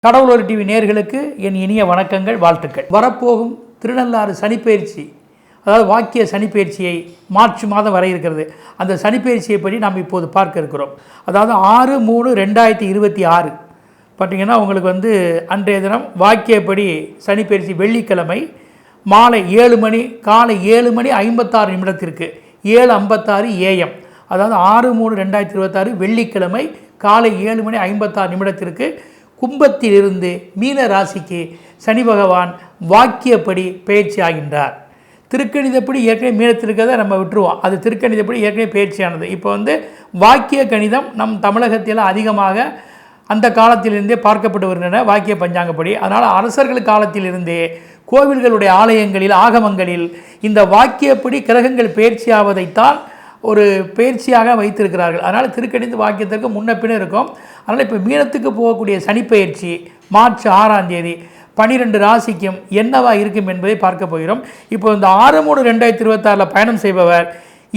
கடவுளோர் TV நேயர்களுக்கு என் இனிய வணக்கங்கள், வாழ்த்துக்கள். வரப்போகும் திருநள்ளாறு சனிப்பெயர்ச்சி, அதாவது வாக்கிய சனிப்பெயர்ச்சியை மார்ச் மாதம் வர இருக்கிறது. அந்த சனிப்பெயர்ச்சியை பற்றி நாம் இப்போது பார்க்க இருக்கிறோம். அதாவது 6/3/2026 பார்த்திங்கன்னா உங்களுக்கு அன்றைய தினம் வாக்கியப்படி சனிப்பெயர்ச்சி வெள்ளிக்கிழமை மாலை 7 மணி, காலை 7:56 7:56 AM. அதாவது 6/3/2026 வெள்ளிக்கிழமை காலை 7:56 கும்பத்திலிருந்து மீன ராசிக்கு சனி பகவான் வாக்கியப்படி பயிற்சி ஆகின்றார். திருக்கணிதப்படி ஏற்கனவே மீனத்திற்கதை நம்ம விட்டுருவோம். அது திருக்கணிதப்படி ஏற்கனவே பயிற்சியானது. இப்போ வாக்கிய கணிதம் நம் தமிழகத்தில் அதிகமாக அந்த காலத்திலிருந்தே பார்க்கப்பட்டு வருகின்றன, வாக்கிய பஞ்சாங்கப்படி. அதனால் அரசர்கள் காலத்திலிருந்தே கோவில்களுடைய ஆலயங்களில், ஆகமங்களில் இந்த வாக்கியப்படி கிரகங்கள் பயிற்சியாவதைத்தான் ஒரு பயிற்சியாக வைத்திருக்கிறார்கள். அதனால் திருக்கணித வாக்கியத்திற்கு முன்ன பின்ன இருக்கும். அதனால் இப்போ மீனத்துக்கு போகக்கூடிய சனிப்பெயர்ச்சி மார்ச் 6ஆம் தேதி 12 ராசிக்கும் என்னவா இருக்கும் என்பதை பார்க்க போகிறோம். இப்போ இந்த 6/3/2026 பயணம் செய்பவர்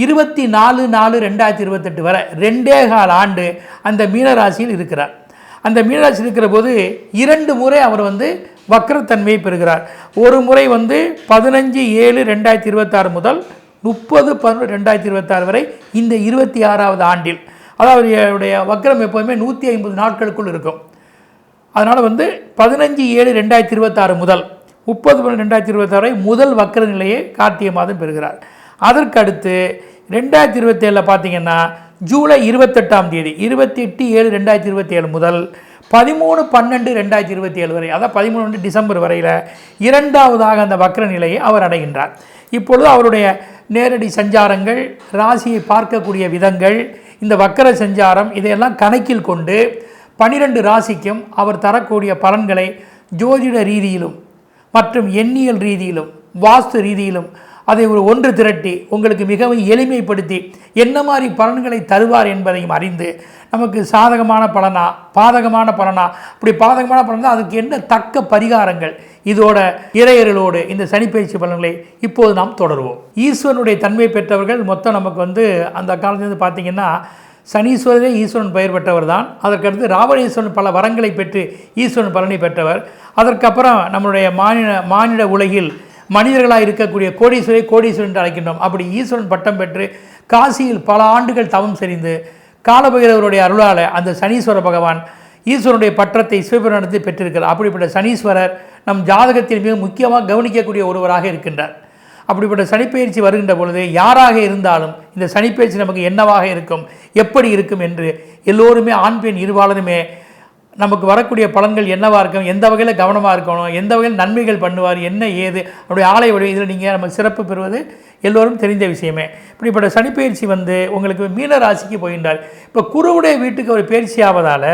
24/4/2028 வரை 2.25 ஆண்டு அந்த மீனராசியில் இருக்கிறார். அந்த மீனராசி இருக்கிற போது 2 முறை அவர் வக்ரத்தன்மையை பெறுகிறார். ஒரு முறை 15/7/2026 முதல் 30/11/2026 வரை இந்த 26ஆவது ஆண்டில். அதாவது அவருடைய வக்ரம் எப்போதுமே 150 நாட்களுக்குள் இருக்கும். அதனால் 15/7/2026 முதல் 30/11/2026 வரை முதல் வக்ர நிலையை கார்த்திகை மாதம் பெறுகிறார். அதற்கு அடுத்து 2027 பார்த்தீங்கன்னா ஜூலை 28ஆம் தேதி 28/7/2027 முதல் 13/12/2027 வரை, அதாவது 13 டிசம்பர் வரையில் 2ஆவதாக அந்த வக்ர நிலையை அவர் அடைகின்றார். இப்பொழுது அவருடைய நேரடி சஞ்சாரங்கள், ராசியை பார்க்கக்கூடிய விதங்கள், இந்த வக்கர சஞ்சாரம், இதையெல்லாம் கணக்கில் கொண்டு 12 ராசிக்கும் அவர் தரக்கூடிய பலன்களை ஜோதிட ரீதியிலும் மற்றும் எண்ணியல் ரீதியிலும் வாஸ்து ரீதியிலும் அதை ஒன்று திரட்டி உங்களுக்கு மிகவும் எளிமைப்படுத்தி என்ன மாதிரி பலன்களை தருவார் என்பதையும் அறிந்து நமக்கு சாதகமான பலனா பாதகமான பலனா, அப்படி பாதகமான பலன் தான் அதுக்கு என்ன தக்க பரிகாரங்கள், இதோட இறையர்களோடு இந்த சனிப்பெயர்ச்சி பலன்களை இப்போது நாம் தொடருவோம். ஈஸ்வரனுடைய தன்மை பெற்றவர்கள் மொத்தம் நமக்கு அந்த காலத்திலிருந்து பார்த்திங்கன்னா சனீஸ்வரரே ஈஸ்வரன் பெயர் பெற்றவர் தான். அதற்கடுத்து ராவணேஸ்வரன் பல வரங்களை பெற்று ஈஸ்வரன் பலனை பெற்றவர். அதற்கப்புறம் நம்மளுடைய மானிட உலகில் மனிதர்களாக இருக்கக்கூடிய கோடீஸ்வரன் என்று அழைக்கின்றோம். அப்படி ஈஸ்வரன் பட்டம் பெற்று காசியில் பல ஆண்டுகள் தவம் செறிந்து காலபைரவருடைய அருளால் அந்த சனீஸ்வர பகவான் ஈஸ்வரனுடைய பட்டத்தை சிவபெருமானத்தை பெற்றிருக்கிறார். அப்படிப்பட்ட சனீஸ்வரர் நம் ஜாதகத்தில் மிக முக்கியமாக கவனிக்கக்கூடிய ஒருவராக இருக்கின்றார். அப்படிப்பட்ட சனிப்பெயர்ச்சி வருகின்ற பொழுது யாராக இருந்தாலும் இந்த சனிப்பெயர்ச்சி நமக்கு என்னவாக இருக்கும், எப்படி இருக்கும் என்று எல்லோருமே ஆண் பெண் இருபாலருமே நமக்கு வரக்கூடிய பலன்கள் என்னவாக இருக்கும், எந்த வகையில் கவனமாக இருக்கணும், எந்த வகையில் நன்மைகள் பண்ணுவார், என்ன ஏது அப்படி ஆலய வழி, இதில் நீங்கள் நம்ம சிறப்பு பெறுவது எல்லோரும் தெரிந்த விஷயமே. இப்படிப்பட்ட சனிப்பெயர்ச்சி உங்களுக்கு மீன ராசிக்கு போகின்றார். இப்போ குருவுடைய வீட்டுக்கு ஒரு பயிற்சி ஆவதால்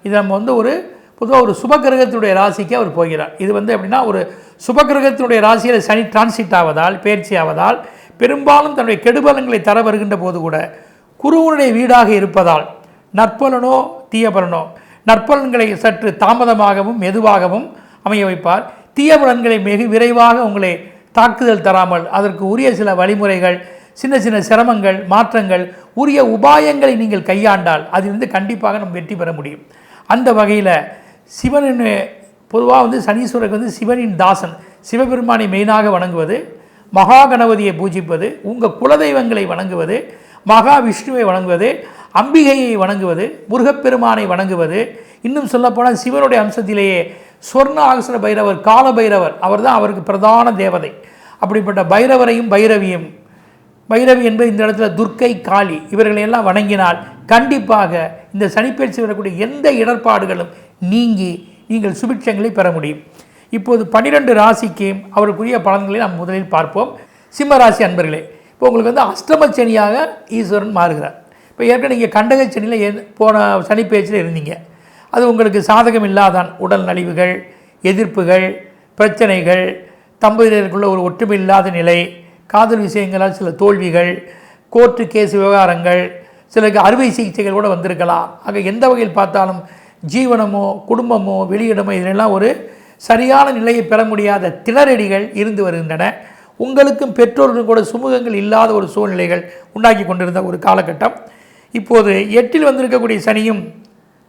இது நம்ம ஒரு பொதுவாக ஒரு சுபகிரகத்தினுடைய ராசிக்கு அவர் போகிறார். இது எப்படின்னா ஒரு சுபகிரகத்தினுடைய ராசியில் சனி டிரான்சிட் ஆவதால், பயிற்சி ஆவதால் பெரும்பாலும் தன்னுடைய கெடுபலன்களை தர வருகின்ற போது கூட குருவுடைய வீடாக இருப்பதால் நற்பலனோ தீய பலனோ, நற்பலன்களை சற்று தாமதமாகவும் மெதுவாகவும் அமைய வைப்பார். தீய பலன்களை மிக விரைவாக உங்களை தாக்குதல் தராமல் அதற்கு உரிய சில வழிமுறைகள், சின்ன சின்ன சிரமங்கள், மாற்றங்கள், உரிய உபாயங்களை நீங்கள் கையாண்டால் அதிலிருந்து கண்டிப்பாக நம்ம வெற்றி பெற முடியும். அந்த வகையில் சிவனின் பொதுவாக சனீஸ்வரருக்கு சிவனின் தாசன், சிவபெருமானை மெயினாக வணங்குவது, மகா கணபதியை பூஜிப்பது, உங்கள் குலதெய்வங்களை வணங்குவது, மகா விஷ்ணுவை வணங்குவது, அம்பிகையை வணங்குவது, முருகப்பெருமானை வணங்குவது, இன்னும் சொல்லப்போனால் சிவனுடைய அம்சத்திலேயே சொர்ண ஆகசர பைரவர், கால பைரவர், அவர் தான் அவருக்கு பிரதான தேவதை. அப்படிப்பட்ட பைரவரையும் பைரவியும், பைரவி என்பது இந்த இடத்துல துர்க்கை, காளி, இவர்களையெல்லாம் வணங்கினால் கண்டிப்பாக இந்த சனிப்பெயர்ச்சி வரக்கூடிய எந்த இடர்பாடுகளும் நீங்கி நீங்கள் சுபிட்சங்களை பெற முடியும். இப்போது 12 ராசிக்கு அவருக்குரிய பலன்களை நாம் முதலில் பார்ப்போம். சிம்மராசி அன்பர்களே, இப்போ உங்களுக்கு அஷ்டமச்சனியாக ஈஸ்வரன் மாறுகிறார். இப்போ ஏற்கனவே நீங்கள் கண்டகச்சனியில் போன சனிப்பெயர்ச்சியில் இருந்தீங்க. அது உங்களுக்கு சாதகம் இல்லாதான் உடல் நலிவுகள், எதிர்ப்புகள், பிரச்சனைகள், தம்பதியருக்குள்ள ஒரு ஒற்றுமை இல்லாத நிலை, காதல் விஷயங்களால் சில தோல்விகள், கோர்ட்டு கேஸ் விவகாரங்கள், சிலருக்கு அறுவை சிகிச்சைகள் கூட வந்திருக்கலாம். ஆக எந்த வகையில் பார்த்தாலும் ஜீவனமோ குடும்பமோ வெளியிடமோ இதெல்லாம் ஒரு சரியான நிலையை பெற முடியாத திணறடிகள் இருந்து வருகின்றன. உங்களுக்கும் பெற்றோர்களும் கூட சுமூகங்கள் இல்லாத ஒரு சூழ்நிலைகள் உண்டாக்கி கொண்டிருந்த ஒரு காலகட்டம். இப்போது 8இல் வந்திருக்கக்கூடிய சனியும்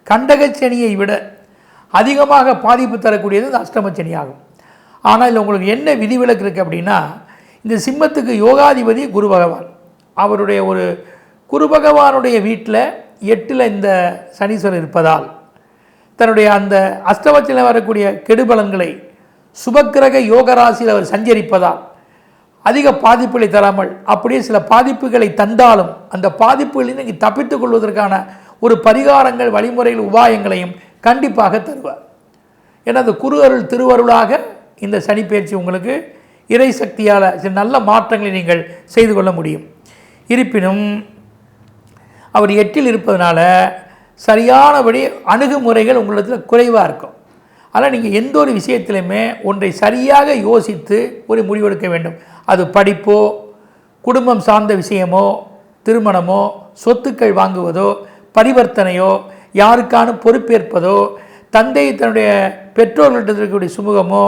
கண்டக சனியை விட அதிகமாக பாதிப்பு தரக்கூடியது இந்த அஷ்டமச்சனி ஆகும். ஆனால் இதில் உங்களுக்கு என்ன விதிவிலக்கு இருக்குது அப்படின்னா, இந்த சிம்மத்துக்கு யோகாதிபதி குரு பகவான். அவருடைய ஒரு குரு பகவானுடைய வீட்டில் 8ல் இந்த சனீஸ்வரர் இருப்பதால் தன்னுடைய அந்த அஷ்டமச்சனியில் வரக்கூடிய கெடுபலன்களை சுபக்கிரக யோகராசியில் அவர் சஞ்சரிப்பதால் அதிக பாதிப்புகளை தராமல் அப்படியே சில பாதிப்புகளை தந்தாலும் அந்த பாதிப்புகளில் நீங்கள் தப்பித்துக் கொள்வதற்கான ஒரு பரிகாரங்கள், வழிமுறைகள், உபாயங்களையும் கண்டிப்பாக தருவார். ஏன்னா அந்த குரு அருள் திருவருளாக இந்த சனி பயிற்சி உங்களுக்கு இறை சக்தியால் சில நல்ல மாற்றங்களை நீங்கள் செய்து கொள்ள முடியும். இருப்பினும் அவர் 8ல் இருப்பதனால சரியானபடி அணுகுமுறைகள் உங்களிடத்தில் குறைவாக இருக்கும். ஆனால் நீங்கள் எந்த ஒரு விஷயத்திலுமே ஒன்றை சரியாக யோசித்து ஒரு முடிவெடுக்க வேண்டும். அது படிப்போ, குடும்பம் சார்ந்த விஷயமோ, திருமணமோ, சொத்துக்கள் வாங்குவதோ, பரிவர்த்தனையோ, யாருக்கான பொறுப்பேற்பதோ, தந்தை தன்னுடைய பெற்றோர்களிட்ட இருக்கக்கூடிய சுமூகமோ,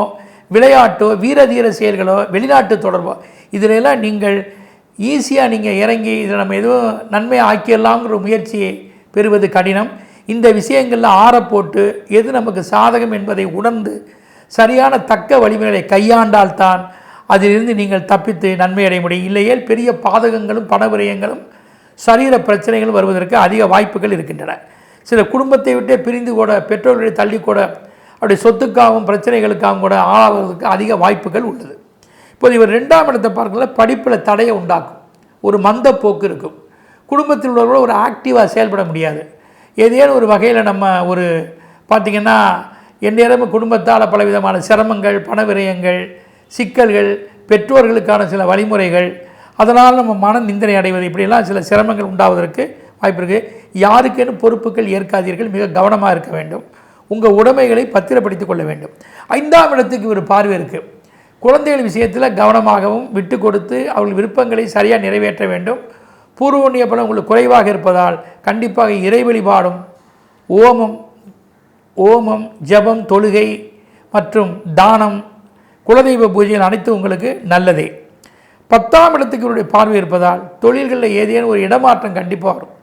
விளையாட்டோ, வீரதீர செயல்களோ, வெளிநாட்டு தொடர்போ, இதிலெல்லாம் நீங்கள் ஈஸியாக நீங்கள் இறங்கி இதில் நம்ம எதுவும் நன்மை ஆக்கிடலாம்ங்கிற முயற்சியை பெறுவது கடினம். இந்த விஷயங்களில் ஆறப்போட்டு எது நமக்கு சாதகம் என்பதை உணர்ந்து சரியான தக்க வழிமுறைகளை கையாண்டால்தான் அதிலிருந்து நீங்கள் தப்பித்து நன்மை அடைய முடியும். இல்லையே பெரிய பாதகங்களும் பணவிரயங்களும் சரீர பிரச்சனைகளும் வருவதற்கு அதிக வாய்ப்புகள் இருக்கின்றன. சில குடும்பத்தை விட்டே பிரிந்து கூட, பெற்றோர்களை தள்ளி கூட, அப்படி சொத்துக்காகவும் பிரச்சனைகளுக்காகவும் கூட ஆளாவதற்கு அதிக வாய்ப்புகள் உள்ளது. இப்போது இவர் 2ஆம் இடத்தை பார்க்கல படிப்பில் தடையை உண்டாக்கும். ஒரு மந்த போக்கு இருக்கும். குடும்பத்தில் உள்ளவர்களோட ஒரு ஆக்டிவாக செயல்பட முடியாது. ஏதேனும் ஒரு வகையில் நம்ம ஒரு பார்த்திங்கன்னா எந்நேரமும் குடும்பத்தால் பலவிதமான சிரமங்கள், பணவிரயங்கள், சிக்கல்கள், பெற்றோர்களுக்கான சில வழிமுறைகள், அதனால் நம்ம மன நிந்தனை அடைவது, இப்படியெல்லாம் சில சிரமங்கள் உண்டாவதற்கு வாய்ப்பு இருக்குது. யாருக்கேனும் பொறுப்புகள் ஏற்காதீர்கள். மிக கவனமாக இருக்க வேண்டும். உங்கள் உடைமைகளை பத்திரப்படுத்திக் கொள்ள வேண்டும். 5ஆம் இடத்துக்கு ஒரு பார்வை இருக்குது. குழந்தைகள் விஷயத்தில் கவனமாகவும் விட்டு கொடுத்து அவர்கள் விருப்பங்களை சரியாக நிறைவேற்ற வேண்டும். பூர்வண்ணிய பலம் உங்களுக்கு குறைவாக இருப்பதால் கண்டிப்பாக இறை வழிபாடும் ஓமம், ஜபம், தொழுகை மற்றும் தானம், குலதெய்வ பூஜைகள் அனைத்து உங்களுக்கு நல்லதே. 10ஆம் இடத்துக்கு இவருடைய பார்வை இருப்பதால் தொழில்களில் ஏதேனும் ஒரு இடமாற்றம் கண்டிப்பாக வரும்.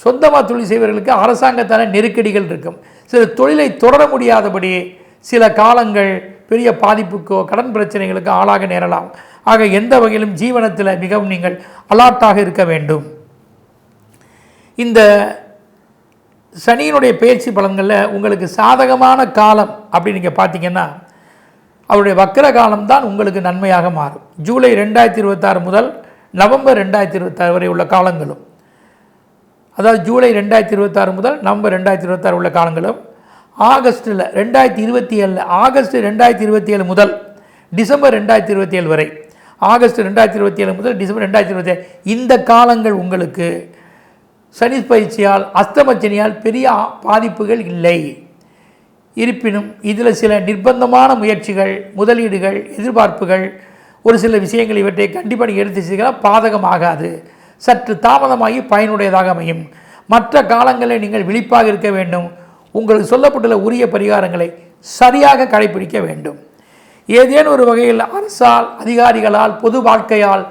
சொந்தமாக தொழில் செய்வர்களுக்கு அரசாங்கத்தான நெருக்கடிகள் இருக்கும். சில தொழிலை தொடர முடியாதபடி சில காலங்கள் பெரிய பாதிப்புக்கோ கடன் பிரச்சனைகளுக்கு ஆளாக நேரலாம். ஆக எந்த வகையிலும் ஜீவனத்தில் மிகவும் நீங்கள் அலர்ட்டாக இருக்க வேண்டும். இந்த சனியினுடைய பயிற்சி பலன்களில் உங்களுக்கு சாதகமான காலம் அப்படி நீங்கள் பார்த்தீங்கன்னா அவருடைய வக்கர காலம்தான் உங்களுக்கு நன்மையாக மாறும். ஜூலை 2026 முதல் நவம்பர் 2026 வரை உள்ள காலங்களும், அதாவது ஜூலை 2026 முதல் நவம்பர் 2026 உள்ள காலங்களும், ஆகஸ்ட்டில் 2027 ஆகஸ்ட் 2027 முதல் டிசம்பர் 2027 வரை, ஆகஸ்ட் 2027 முதல் டிசம்பர் 2027 இந்த காலங்கள் உங்களுக்கு சனி பயிற்சியால் அஸ்தமச்சனியால் பெரிய பாதிப்புகள் இல்லை. இருப்பினும் இதில் சில நிர்பந்தமான முயற்சிகள், முதலீடுகள், எதிர்பார்ப்புகள், ஒரு சில விஷயங்கள் இவற்றை கண்டிப்பாக எடுத்து செய்தால் பாதகமாகாது. சற்று தாமதமாகி பயனுடையதாக அமையும். மற்ற காலங்களில் நீங்கள் விழிப்பாக இருக்க வேண்டும். உங்களுக்கு சொல்லப்பட்டுள்ள உரிய பரிகாரங்களை சரியாக கடைபிடிக்க வேண்டும். ஏதேனும் ஒரு வகையில் அரசால், அதிகாரிகளால், பொது வாழ்க்கையால்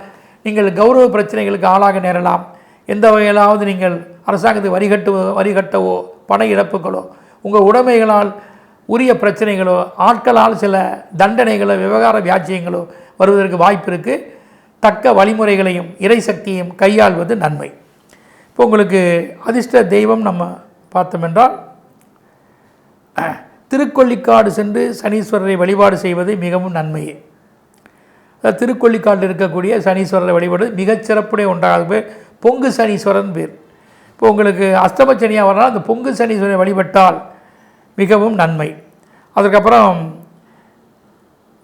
நீங்கள் கௌரவ பிரச்சனைகளுக்கு ஆளாக நேரலாம். எந்த வகையிலாவது நீங்கள் அரசாங்கத்துக்கு வரி கட்டவோ பண இழப்புகளோ, உங்கள் உடைமைகளால் உரிய பிரச்சனைகளோ, ஆட்களால் சில தண்டனைகளோ, விவகார வியாஜ்யங்களோ வருவதற்கு வாய்ப்பு இருக்குது. தக்க வழிமுறைகளையும் இறை சக்தியையும் கையாள்வது நன்மை. இப்போ உங்களுக்கு அதிர்ஷ்ட தெய்வம் நம்ம பார்த்தோம் என்றால் திருக்கொள்ளிக்காடு சென்று சனீஸ்வரரை வழிபாடு செய்வது மிகவும் நன்மையே. திருக்கொள்ளிக்காட்டில் இருக்கக்கூடிய சனீஸ்வரரை வழிபாடு மிகச்சிறப்புடைய ஒன்றாக பொங்கு சனீஸ்வரன் பேர். இப்போ உங்களுக்கு அஸ்தமச்சனியாக வரலாம், அந்த பொங்கு சனீஸ்வரரை வழிபட்டால் மிகவும் நன்மை. அதுக்கப்புறம்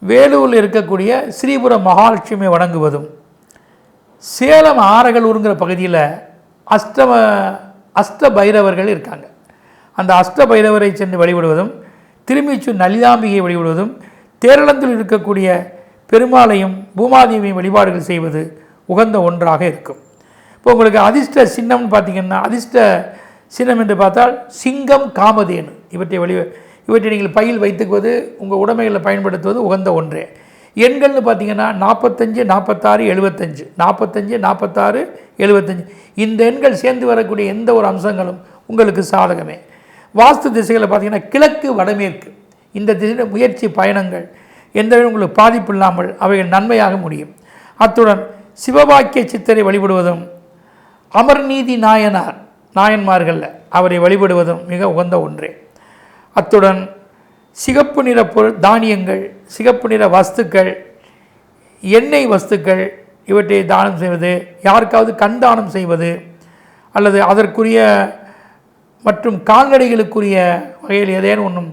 வேலூரில் இருக்கக்கூடிய ஸ்ரீபுரம் மகாலட்சுமியை வணங்குவதும், சேலம் ஆரகலூருங்கிற பகுதியில் அஷ்ட பைரவர்கள் இருக்காங்க, அந்த அஷ்ட பைரவரை சென்று வழிபடுவதும், திருமிச்சூர் நலிதாம்பிகை வழிபடுவதும், தேரளத்தில் இருக்கக்கூடிய பெருமாளையும் பூமாதேவியும் வழிபாடுகள் செய்வது உகந்த ஒன்றாக இருக்கும். இப்போ உங்களுக்கு அதிர்ஷ்ட சின்னம்னு பார்த்திங்கன்னா, அதிர்ஷ்ட சின்னம் என்று பார்த்தால் சிங்கம், காமதேனு, இவற்றை நீங்கள் பையில் வைத்துக்குவது, உங்கள் உடைமைகளில் பயன்படுத்துவது உகந்த ஒன்றே. எண்கள்னு பார்த்திங்கன்னா 45, 46, 75, 45, 46, 75 இந்த எண்கள் சேர்ந்து வரக்கூடிய எந்த ஒரு அம்சங்களும் உங்களுக்கு சாதகமே. வாஸ்து திசைகளை பார்த்திங்கன்னா கிழக்கு வடமேற்கு இந்த திசையில் முயற்சி பயணங்கள் எந்த உங்களுக்கு பாதிப்பு இல்லாமல் அவைகள் நன்மையாக முடியும். அத்துடன் சிவபாக்கிய சித்தரை வழிபடுவதும் அமர்நீதி நாயன்மார்கள் அவரை வழிபடுவதும் மிக உகந்த ஒன்றே. அத்துடன் சிகப்பு நிற பொருள் தானியங்கள், சிகப்பு நிற வஸ்துக்கள், எண்ணெய் வஸ்துக்கள் இவற்றை தானம் செய்வது, யாருக்காவது கண் தானம் செய்வது அல்லது அதற்குரிய மற்றும் கால்நடைகளுக்குரிய வகையில் ஏதேனும் ஒன்றும்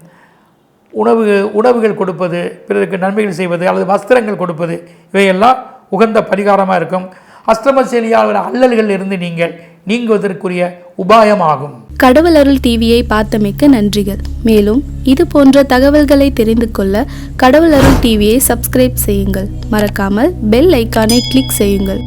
உணவுகள் கொடுப்பது, பிறருக்கு நன்மைகள் செய்வது அல்லது வஸ்திரங்கள் கொடுப்பது இவையெல்லாம் உகந்த பரிகாரமாக இருக்கும். அஷ்டமசேலியாகிற அல்லல்கள் இருந்து நீங்கள் நீங்குவதற்குரிய உபாயமாகும். கடவுள் அருள் டிவியை பார்த்தமைக்க நன்றிகள். மேலும் இது போன்ற தகவல்களை தெரிந்து கொள்ள கடவுள் அருள் டிவியை சப்ஸ்கிரைப் செய்யுங்கள். மறக்காமல் பெல் ஐக்கானை கிளிக் செய்யுங்கள்.